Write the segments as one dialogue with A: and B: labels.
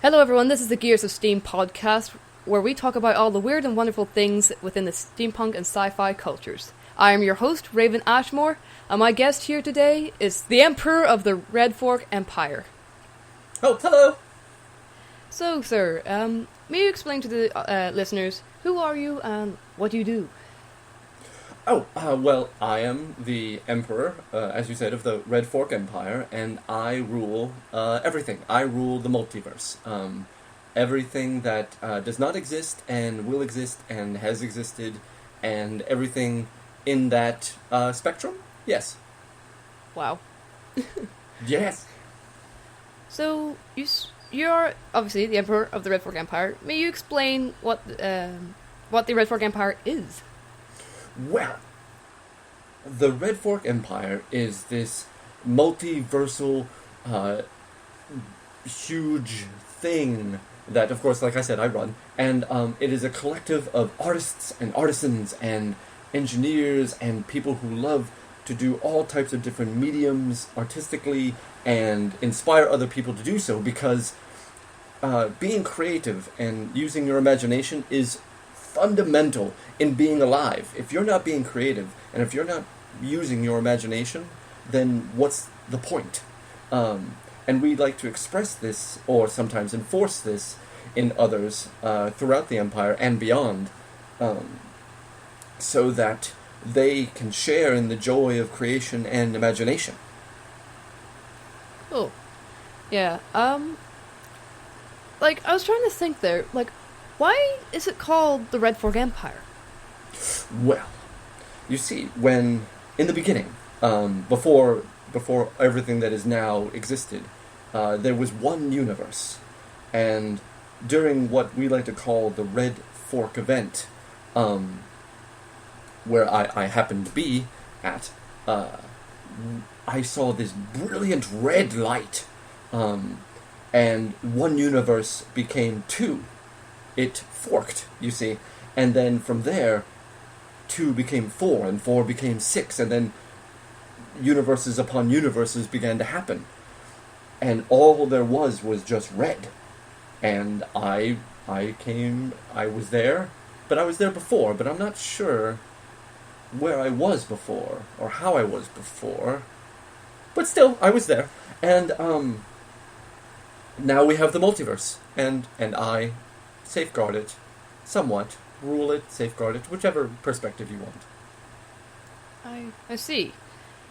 A: Hello, everyone. This is the Gears of Steam podcast, where we talk about all the weird and wonderful things within the steampunk and sci-fi cultures. I am your host, Raven Ashmore, and my guest here today is the Emperor of the Red Fork Empire.
B: Oh, hello!
A: So, sir, may you explain to the listeners, who are you and what do you do?
B: Well, I am the Emperor, as you said, of the Red Fork Empire, and I rule everything. I rule the multiverse. Everything that does not exist and will exist and has existed, and everything in that spectrum? Yes.
A: Wow.
B: Yes.
A: So, you're obviously the Emperor of the Red Fork Empire. May you explain what the Red Fork Empire is?
B: Well, the Red Fork Empire is this multiversal, huge thing that, of course, like I said, I run, and it is a collective of artists and artisans and engineers and people who love to do all types of different mediums artistically and inspire other people to do so, because being creative and using your imagination is fundamental in being alive. If you're not being creative and if you're not using your imagination, then what's the point? And we like to express this, or sometimes enforce this, in others throughout the Empire and beyond, so that they can share in the joy of creation and imagination.
A: Oh, yeah. I was trying to think there, why is it called the Red Fork Empire?
B: Well, you see, when, in the beginning, before everything that is now existed, there was one universe, and during what we like to call the Red Fork event, where I happened to be at, I saw this brilliant red light, and one universe became two. It forked, you see, and then from there, 2 became 4, and 4 became 6, and then universes upon universes began to happen. And all there was just red. And I was there, but I was there before, but I'm not sure where I was before, or how I was before. But still, I was there. And, now we have the multiverse, and I safeguard it, somewhat, rule it, safeguard it, whichever perspective you want.
A: I see.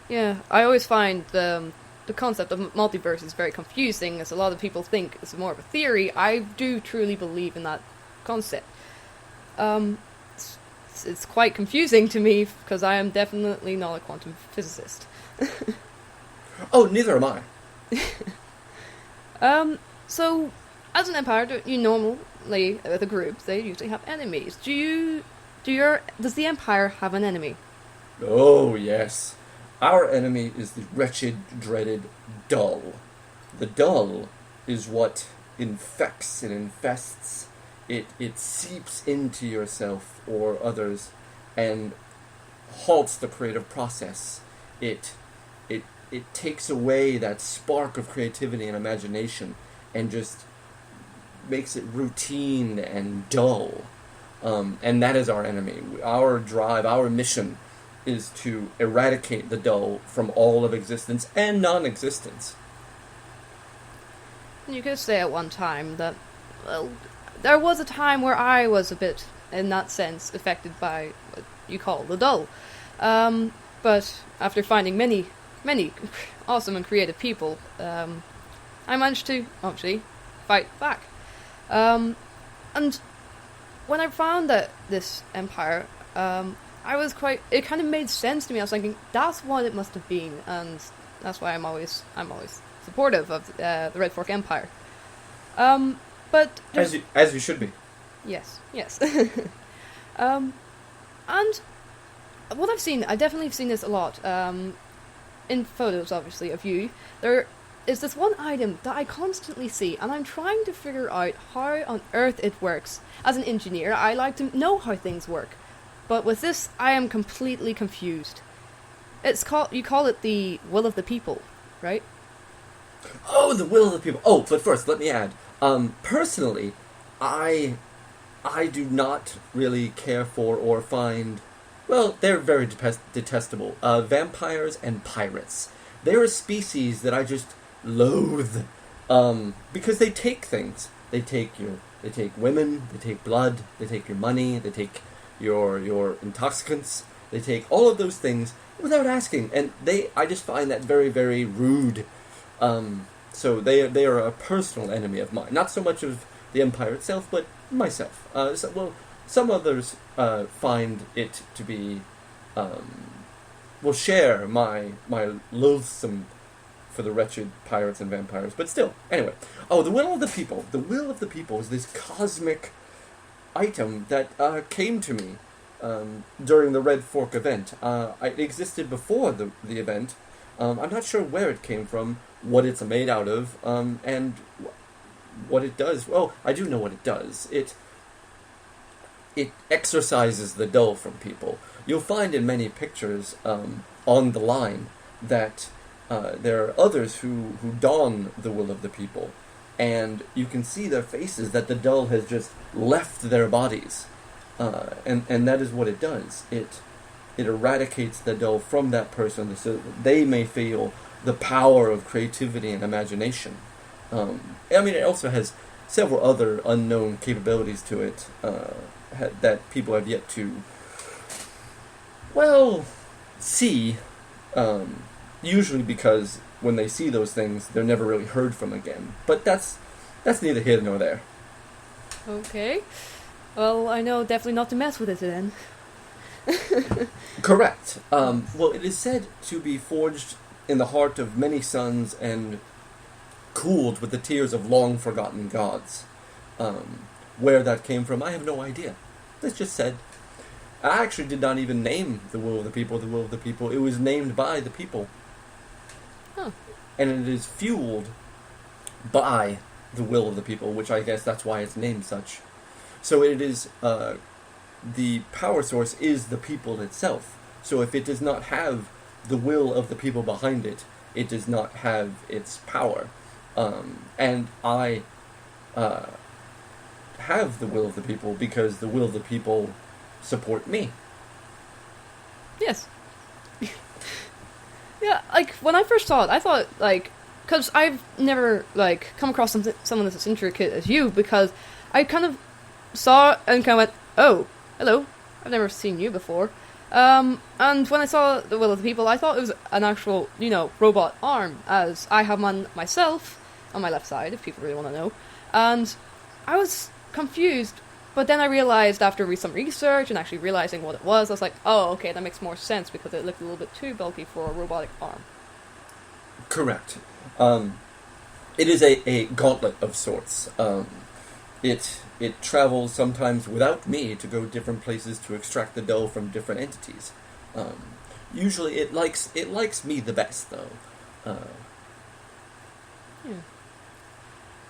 A: Yeah, I always find the concept of multiverse is very confusing, as a lot of people think it's more of a theory. I do truly believe in that concept. It's quite confusing to me, because I am definitely not a quantum physicist.
B: Oh, neither am I.
A: So, as an empire, you normally, with a group, they usually have enemies. Does the empire have an enemy?
B: Oh, yes. Our enemy is the wretched, dreaded dull. The dull is what infects and infests. It seeps into yourself or others and halts the creative process. It takes away that spark of creativity and imagination and just makes it routine and dull. And that is our enemy. Our drive, our mission is to eradicate the dull from all of existence and non-existence.
A: You could say at one time that, well, there was a time where I was a bit, in that sense, affected by what you call the dull. But after finding many awesome and creative people, I managed to, actually, fight back. And when I found that this empire, it kind of made sense to me. I was thinking, that's what it must have been, and that's why I'm always supportive of the Red Fork Empire. But
B: as you should be.
A: Yes. And what I've definitely seen this a lot. In photos, obviously, of you, there is this one item that I constantly see, and I'm trying to figure out how on earth it works. As an engineer, I like to know how things work, but with this, I am completely confused. You call it the will of the people, right?
B: Oh, the will of the people. Oh, but first, let me add, Personally, I I do not really care for or find. Well, they're very detestable. Vampires and pirates. They're a species that I just loathe, because they take things. They take women. They take blood. They take your money. They take your intoxicants. They take all of those things without asking, and I just find that very, very rude. So they are a personal enemy of mine. Not so much of the Empire itself, but myself. Some others find it to be, will share my loathsome for the wretched pirates and vampires. But still, anyway. Oh, the will of the people. The will of the people is this cosmic item that came to me during the Red Fork event. It existed before the event. I'm not sure where it came from, what it's made out of, and what it does. Well, I do know what it does. It exorcises the dull from people. You'll find in many pictures on the line that there are others who don the will of the people, and you can see their faces that the dull has just left their bodies, and that is what it does. It eradicates the dull from that person so that they may feel the power of creativity and imagination. I mean, it also has several other unknown capabilities to it that people have yet to, well, see. Usually because when they see those things, they're never really heard from again. But that's neither here nor there.
A: Okay. Well, I know definitely not to mess with it then.
B: Correct. Well, it is said to be forged in the heart of many suns and cooled with the tears of long-forgotten gods. Where that came from, I have no idea. It's just said. I actually did not even name the will of the people the will of the people. It was named by the people.
A: Huh.
B: And it is fueled by the will of the people, which I guess that's why it's named such. So it is, the power source is the people itself. So if it does not have the will of the people behind it, it does not have its power. And I have the will of the people because the will of the people support me.
A: Yes. Yeah, like, when I first saw it, I thought, like, because I've never, like, come across someone that's as intricate as you, because I kind of saw it and kind of went, oh, hello, I've never seen you before. And when I saw the will of the people, I thought it was an actual, robot arm, as I have one myself on my left side, if people really want to know. And I was confused, but then I realized after some research and actually realizing what it was, I was like, oh, okay, that makes more sense, because it looked a little bit too bulky for a robotic arm.
B: Correct. It is a gauntlet of sorts. It travels sometimes without me to go different places to extract the dough from different entities. Usually it likes me the best, though.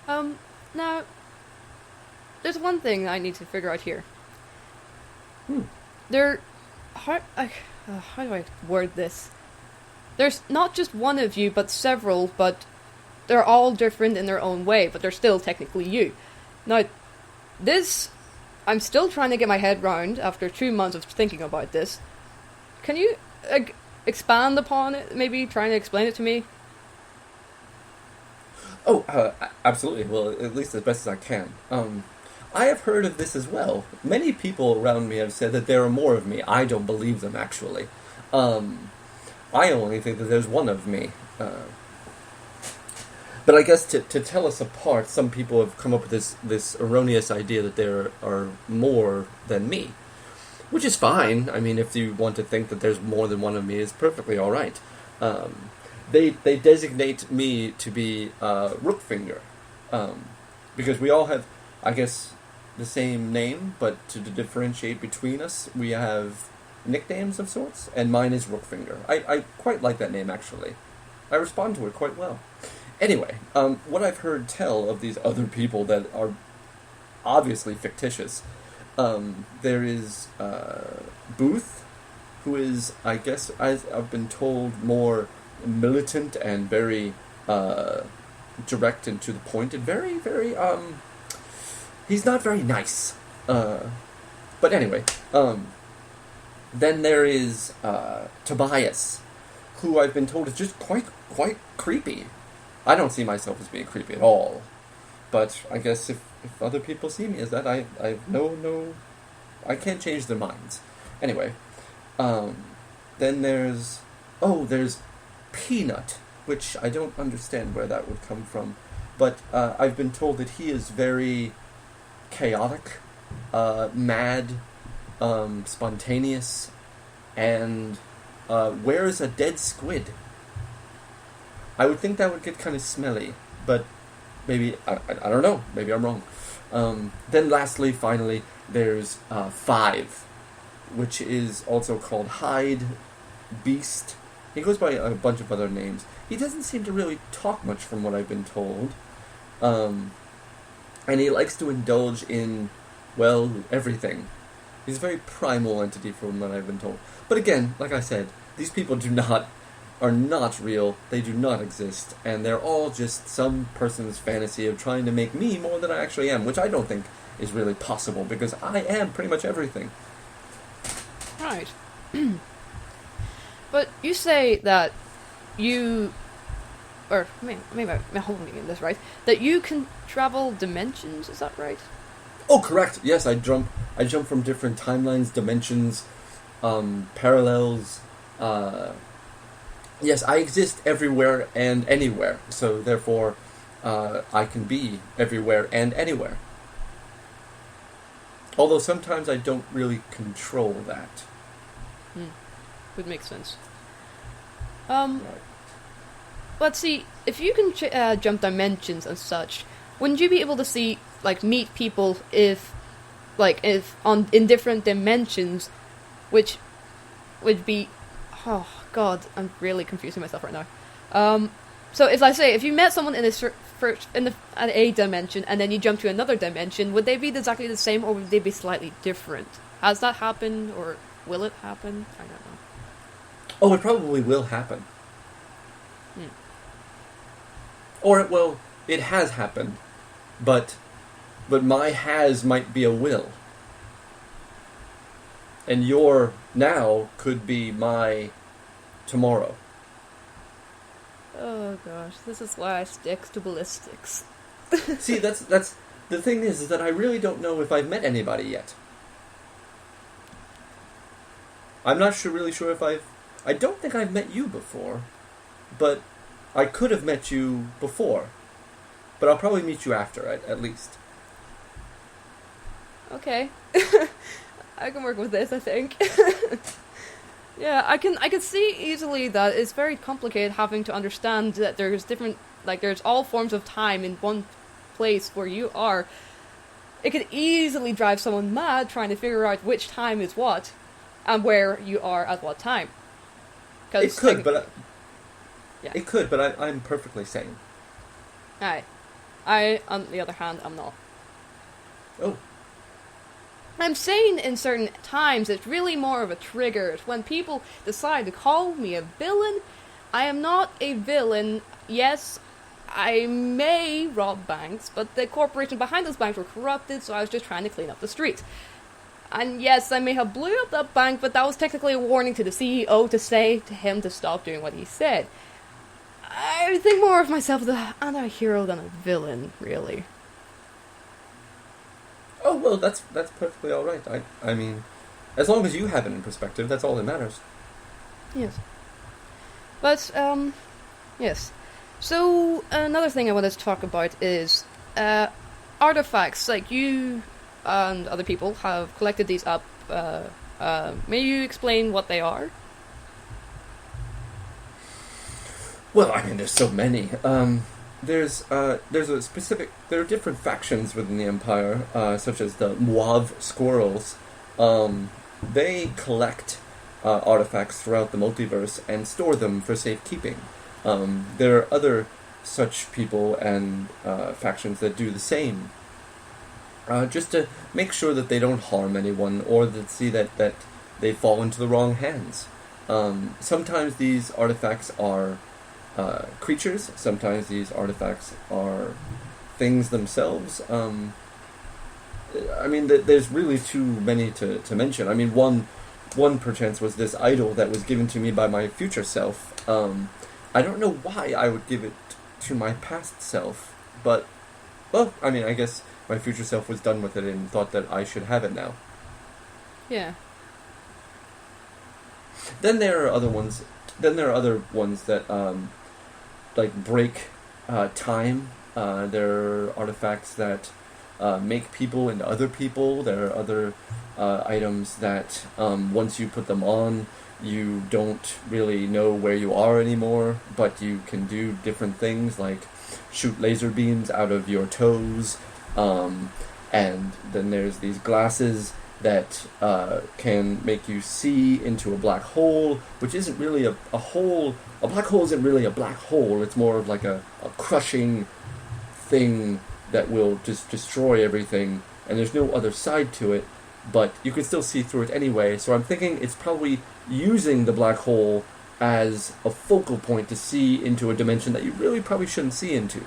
A: Yeah. Now, there's one thing I need to figure out here. How do I word this? There's not just one of you, but several, but they're all different in their own way, but they're still technically you. Now, this, I'm still trying to get my head round after 2 months of thinking about this. Can you expand upon it, maybe trying to explain it to me?
B: Oh, absolutely. Well, at least as best as I can. I have heard of this as well. Many people around me have said that there are more of me. I don't believe them, actually. I only think that there's one of me. But I guess to tell us apart, some people have come up with this erroneous idea that there are more than me. Which is fine. I mean, if you want to think that there's more than one of me, it's perfectly alright. They designate me to be Rookfinger. Because we all have, I guess, the same name, but to differentiate between us, we have nicknames of sorts, and mine is Rookfinger. I quite like that name, actually. I respond to it quite well. Anyway, what I've heard tell of these other people that are obviously fictitious, there is Booth, who is, I guess, I've been told, more militant and very direct and to the point, and very, very, he's not very nice. But anyway, then there is, Tobias, who I've been told is just quite creepy. I don't see myself as being creepy at all. But I guess if other people see me as that, I no, I can't change their minds. Anyway, then there's Peanut, which I don't understand where that would come from. But I've been told that he is very chaotic, mad, spontaneous, and wears a dead squid. I would think that would get kind of smelly, but maybe, I don't know, maybe I'm wrong. Then lastly, finally, there's 5, which is also called Hyde, Beast. He goes by a bunch of other names. He doesn't seem to really talk much from what I've been told. And he likes to indulge in, well, everything. He's a very primal entity from what I've been told. But again, like I said, these people are not real, they do not exist, and they're all just some person's fantasy of trying to make me more than I actually am, which I don't think is really possible, because I am pretty much everything.
A: Right. But you say that you... Or, maybe I'm holding this right. That you can travel dimensions, is that right?
B: Oh, correct! Yes, I jump from different timelines, dimensions, parallels, yes, I exist everywhere and anywhere, so therefore I can be everywhere and anywhere. Although sometimes I don't really control that.
A: Would make sense.
B: Right.
A: But see, if you can jump dimensions and such, wouldn't you be able to see, like, meet people in different dimensions, which would be... Oh, God, I'm really confusing myself right now. So if you met someone in a dimension and then you jump to another dimension, would they be exactly the same or would they be slightly different? Has that happened or will it happen? I don't know.
B: Oh, it probably will happen. Or, well, it has happened, but my has might be a will. And your now could be my tomorrow.
A: Oh gosh, this is why I stick to ballistics.
B: See, that's the thing is that I really don't know if I've met anybody yet. I'm not really sure if I don't think I've met you before, but I could have met you before. But I'll probably meet you after, at least.
A: Okay. I can work with this, I think. Yeah, I can see easily that it's very complicated having to understand that there's there's all forms of time in one place where you are. It could easily drive someone mad trying to figure out which time is what, and where you are at what time.
B: It could, but
A: yeah.
B: It could, but I'm perfectly sane.
A: Aye. I, on the other hand, I'm not.
B: Oh.
A: I'm sane in certain times. It's really more of a trigger. It's when people decide to call me a villain. I am not a villain. Yes, I may rob banks, but the corporation behind those banks were corrupted, so I was just trying to clean up the streets. And yes, I may have blew up that bank, but that was technically a warning to the CEO to say to him to stop doing what he said. I think more of myself as a hero than a villain, really.
B: Oh, well, that's perfectly all right. I mean, as long as you have it in perspective, that's all that matters.
A: Yes. But, yes. So, another thing I wanted to talk about is, artifacts. Like, you and other people have collected these up. May you explain what they are?
B: Well, I mean, there's so many. There's a specific... There are different factions within the Empire, such as the Mauve Squirrels. They collect artifacts throughout the multiverse and store them for safekeeping. There are other such people and factions that do the same. Just to make sure that they don't harm anyone, or that see that they fall into the wrong hands. Sometimes these artifacts are creatures. Sometimes these artifacts are things themselves. I mean, there's really too many to mention. I mean, one perchance was this idol that was given to me by my future self. I don't know why I would give it to my past self, but, well, I mean, I guess my future self was done with it and thought that I should have it now.
A: Yeah.
B: Then there are other ones. Then there are other ones that like break time. There are artifacts that make people into other people. There are other items that once you put them on, you don't really know where you are anymore, but you can do different things like shoot laser beams out of your toes. And then there's these glasses that can make you see into a black hole, which isn't really a hole. A black hole isn't really a black hole. It's more of like a crushing thing that will just destroy everything, and there's no other side to it, but you can still see through it anyway. So I'm thinking it's probably using the black hole as a focal point to see into a dimension that you really probably shouldn't see into.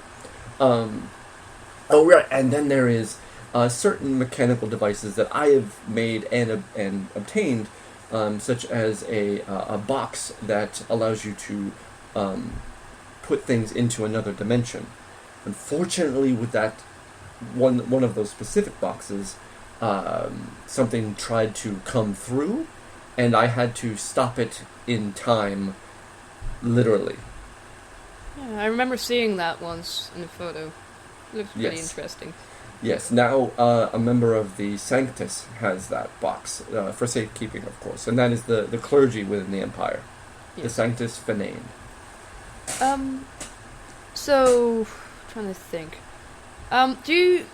B: Oh, right, and then there is certain mechanical devices that I have made and obtained, such as a box that allows you to put things into another dimension. Unfortunately, with that one of those specific boxes, something tried to come through, and I had to stop it in time, literally.
A: Yeah, I remember seeing that once in a photo. It looks pretty
B: Yes.
A: interesting.
B: Yes, now a member of the Sanctus has that box, for safekeeping, of course, and that is the clergy within the Empire.
A: Yeah.
B: The Sanctus Fanain.
A: So, trying to think. Do you,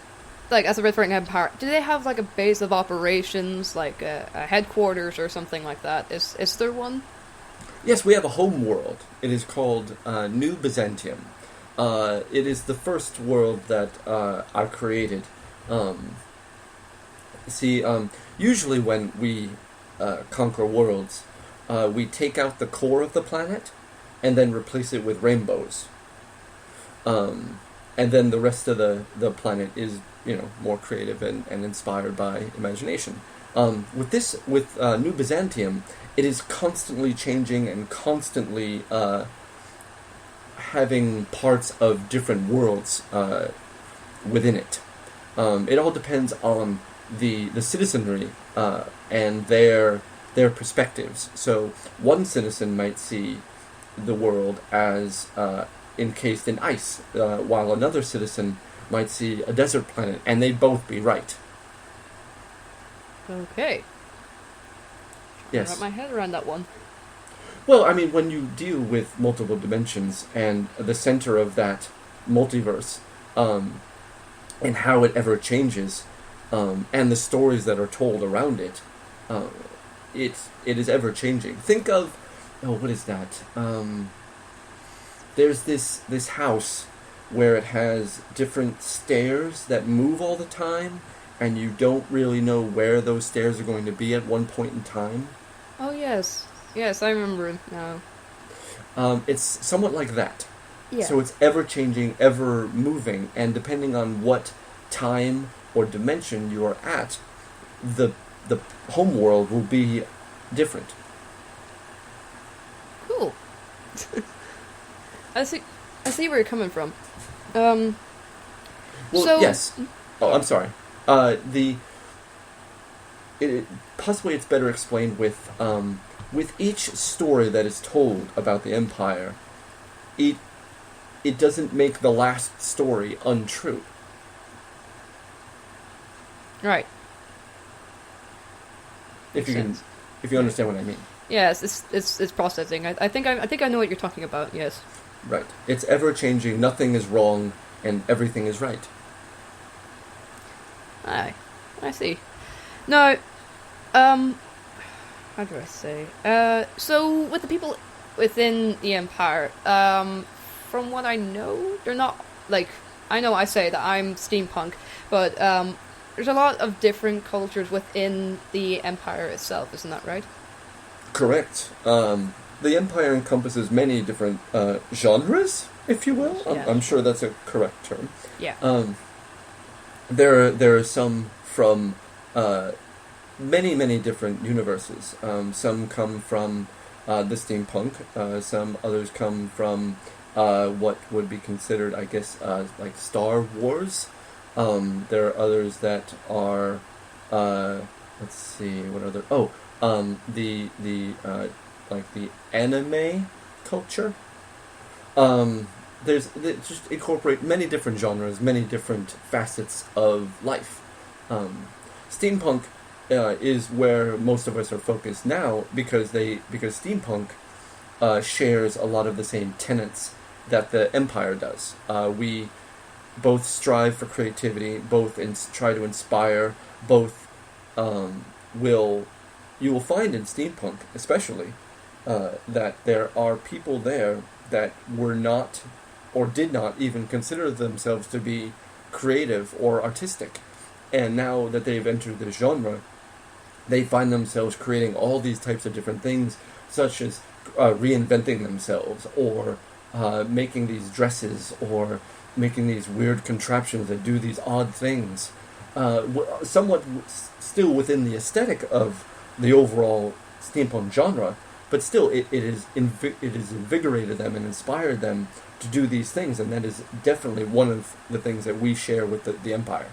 A: like, as a Red Empire, do they have, like, a base of operations, like a headquarters or something like that? Is there one?
B: Yes, we have a home world. It is called New Byzantium. It is the first world that I created. Usually when we conquer worlds, we take out the core of the planet and then replace it with rainbows. And then the rest of the planet is, more creative and inspired by imagination. With New Byzantium, it is constantly changing and constantly having parts of different worlds within it. It all depends on the citizenry and their perspectives. So one citizen might see the world as encased in ice, while another citizen might see a desert planet, and they'd both be right.
A: Okay.
B: Yes.
A: Wrap my head around that one.
B: Well, I mean, when you deal with multiple dimensions and the center of that multiverse, and how it ever changes, and the stories that are told around it, it is ever changing. Think of, what is that? There's this house where it has different stairs that move all the time, and you don't really know where those stairs are going to be at one point in time.
A: Oh, yes. Yes, I remember it now.
B: It's somewhat like that.
A: Yeah.
B: So it's ever-changing, ever-moving, and depending on what time or dimension you are at, the home world will be different.
A: Cool. I see where you're coming from. Well,
B: yes. Oh, I'm sorry. Possibly it's better explained with each story that is told about the Empire, it doesn't make the last story untrue.
A: Right.
B: If you
A: sense.
B: if you understand what I mean.
A: Yes, it's processing. I think I know what you're talking about. Yes.
B: Right. It's ever changing. Nothing is wrong, and everything is right.
A: I see. No. How do I say? So with the people within the Empire, from what I know, they're not like. I know I say that I'm steampunk, but there's a lot of different cultures within the Empire itself. Isn't that right?
B: Correct. The Empire encompasses many different genres, if you will.
A: Yeah.
B: I'm sure that's a correct term.
A: Yeah.
B: There are some from many different universes. Some come from the steampunk. Some others come from what would be considered, I guess, like Star Wars. There are others that are, let's see, what other? Oh, the like the anime culture. They just incorporate many different genres, many different facets of life. Steampunk is where most of us are focused now because steampunk shares a lot of the same tenets that the Empire does. We both strive for creativity, both try to inspire, both you will find in steampunk especially that there are people there that were not or did not even consider themselves to be creative or artistic. And now that they've entered the genre, they find themselves creating all these types of different things, such as reinventing themselves, or making these dresses, or making these weird contraptions that do these odd things, somewhat still within the aesthetic of the overall steampunk genre, but still it has invigorated them and inspired them to do these things, and that is definitely one of the things that we share with the Empire.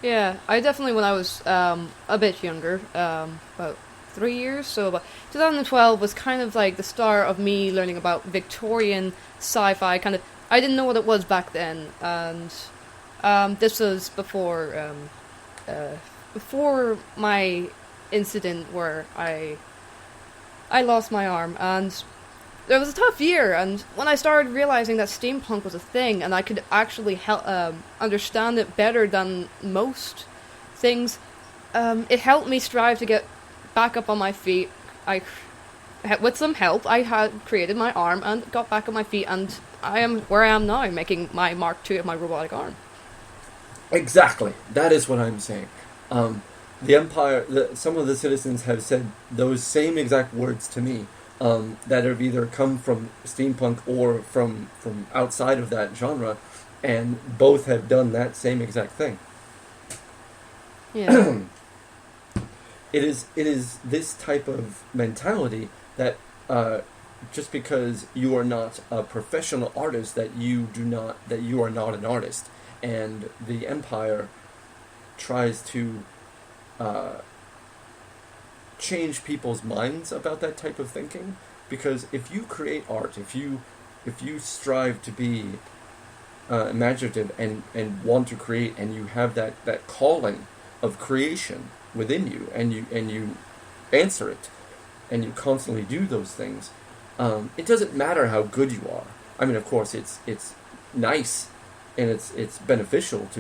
A: Yeah, I definitely, when I was a bit younger, about 3 years, so about 2012 was kind of like the start of me learning about Victorian sci-fi. Kind of, I didn't know what it was back then, and this was before my incident where I lost my arm, and it was a tough year. And when I started realizing that steampunk was a thing, and I could actually understand it better than most things, it helped me strive to get back up on my feet. With some help, I had created my arm and got back on my feet, and I am where I am now, making my Mark II of my robotic arm.
B: Exactly. That is what I'm saying. The Empire, some of the citizens have said those same exact words to me, that have either come from steampunk or from outside of that genre, and both have done that same exact thing.
A: Yeah.
B: It is this type of mentality that just because you are not a professional artist, that you are not an artist, and the Empire tries to change people's minds about that type of thinking. Because if you create art, if you strive to be imaginative and want to create, and you have that calling of creation within you, and you answer it, and you constantly do those things, it doesn't matter how good you are. I mean, of course, it's nice and it's beneficial to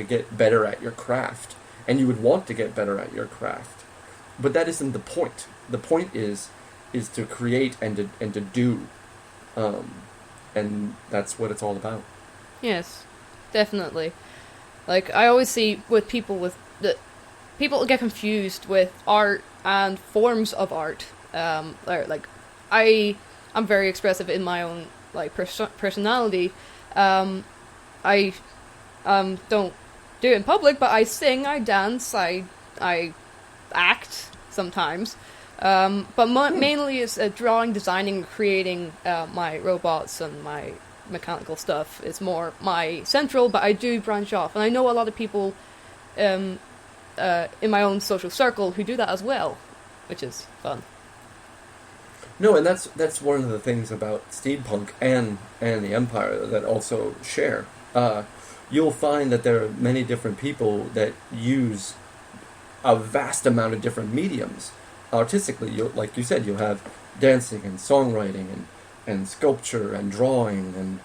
B: get better at your craft, and you would want to get better at your craft. But that isn't the point. The point is to create and to do, and that's what it's all about.
A: Yes, definitely. Like, I always see with people people get confused with art and forms of art. Like, I'm very expressive in my own personality. I don't do it in public, but I sing, I dance, I act sometimes. But mainly it's drawing, designing, creating my robots and my mechanical stuff is more my central, but I do branch off. And I know a lot of people in my own social circle who do that as well, which is fun.
B: No, and that's one of the things about steampunk and the Empire that also share. You'll find that there are many different people that use a vast amount of different mediums artistically. Like you said, you'll have dancing and songwriting and sculpture and drawing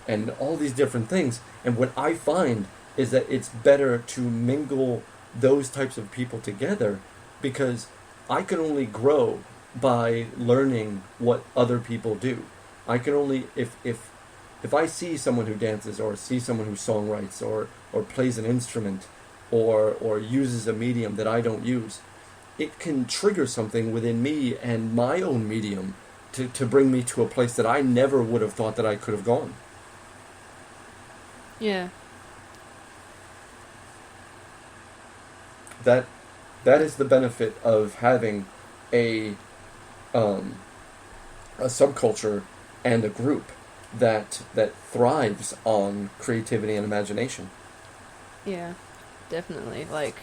B: and all these different things. And what I find is that it's better to mingle those types of people together, because I can only grow by learning what other people do. I can only if I see someone who dances, or see someone who songwrites, or plays an instrument, or uses a medium that I don't use, it can trigger something within me and my own medium to bring me to a place that I never would have thought that I could have gone.
A: Yeah.
B: That is the benefit of having a subculture and a group that thrives on creativity and imagination.
A: Yeah, definitely. Like,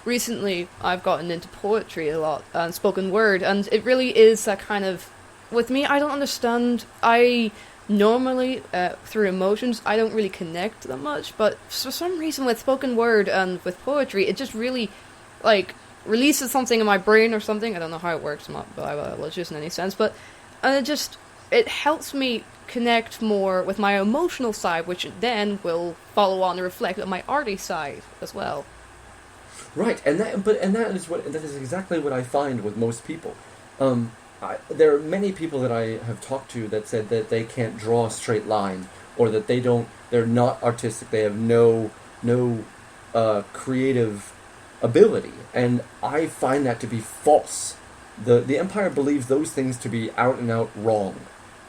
A: recently I've gotten into poetry a lot and spoken word, and it really is that kind of. With me, I don't understand. I normally, through emotions, I don't really connect that much, but for some reason with spoken word and with poetry, it just really, like, releases something in my brain or something. I don't know how it works, I'm not biologist in any sense, but and it helps me connect more with my emotional side, which then will follow on and reflect on my arty side as well.
B: Right, and that is exactly what I find with most people. There are many people that I have talked to that said that they can't draw a straight line, or that they're not artistic, they have no creative ability, and I find that to be false. The Empire believes those things to be out and out wrong.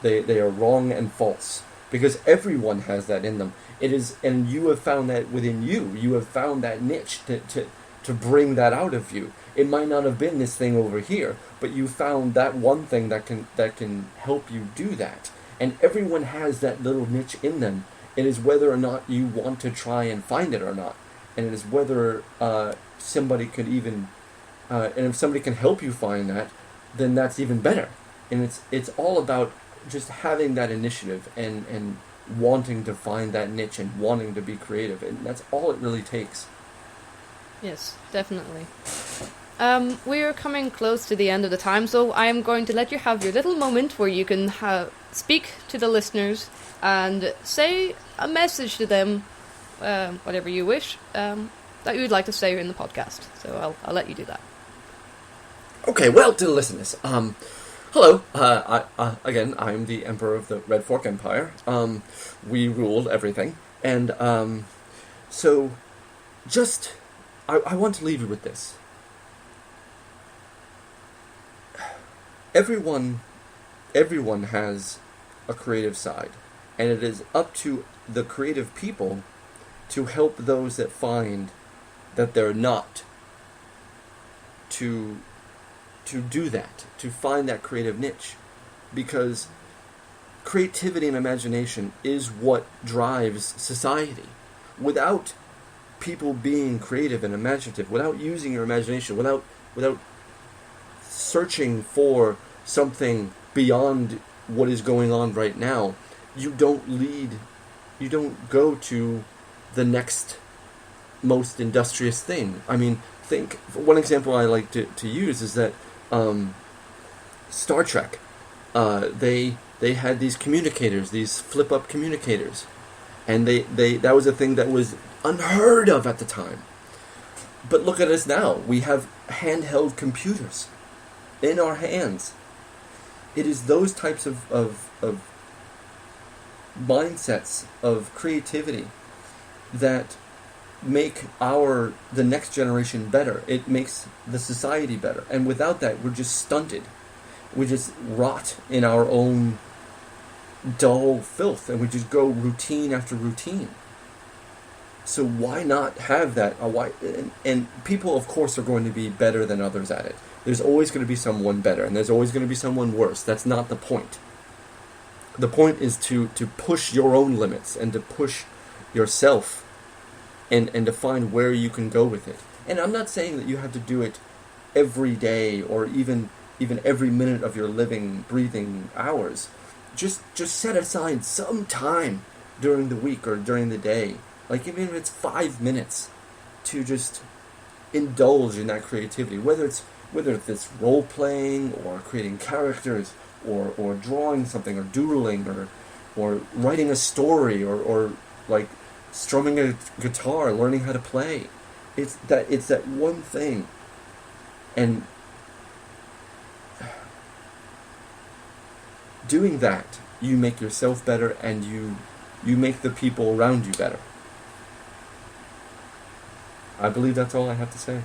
B: They are wrong and false, because everyone has that in them. It is, and you have found that within you. You have found that niche to bring that out of you. It might not have been this thing over here, but you found that one thing that can help you do that. And everyone has that little niche in them. It is whether or not you want to try and find it or not. And it is whether somebody could even, and if somebody can help you find that, then that's even better. And it's all about just having that initiative and wanting to find that niche and wanting to be creative. And that's all it really takes.
A: Yes, definitely. We're coming close to the end of the time, so I am going to let you have your little moment where you can speak to the listeners and say a message to them, whatever you wish, that you would like to say in the podcast. So I'll let you do that.
B: Okay, well, to the listeners, hello. Again, I'm the Emperor of the Red Fork Empire. We ruled everything, and so just I want to leave you with this. Everyone has a creative side, and it is up to the creative people to help those that find that they're not to do that, to find that creative niche, because creativity and imagination is what drives society. Without people being creative and imaginative, without using your imagination, without searching for something beyond what is going on right now, you don't go to the next most industrious thing. I mean, think, one example I like to use is that Star Trek, they had these communicators, these flip-up communicators, and they that was a thing that was unheard of at the time. But look at us now. We have handheld computers in our hands. It is those types of mindsets of creativity that make the next generation better. It makes the society better. And without that, we're just stunted. We just rot in our own dull filth, and we just go routine after routine. So why not have that? And people, of course, are going to be better than others at it. There's always going to be someone better, and there's always going to be someone worse. That's not the point. The point is to push your own limits and to push yourself and to find where you can go with it. And I'm not saying that you have to do it every day or even every minute of your living, breathing hours. Just set aside some time during the week or during the day, like even if it's 5 minutes, to just indulge in that creativity, whether it's role playing or creating characters or drawing something or doodling or writing a story or like strumming a guitar, learning how to play. It's that one thing. And doing that, you make yourself better, and you make the people around you better. I believe that's all I have to say.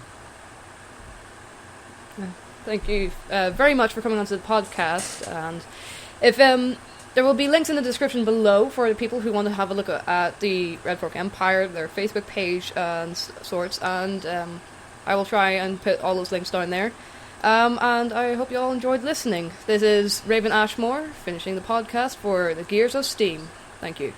A: Thank you very much for coming onto the podcast. And if there will be links in the description below for the people who want to have a look at the Red Fork Empire, their Facebook page and sorts, and I will try and put all those links down there. And I hope you all enjoyed listening. This is Raven Ashmore finishing the podcast for the Gears of Steam. Thank you.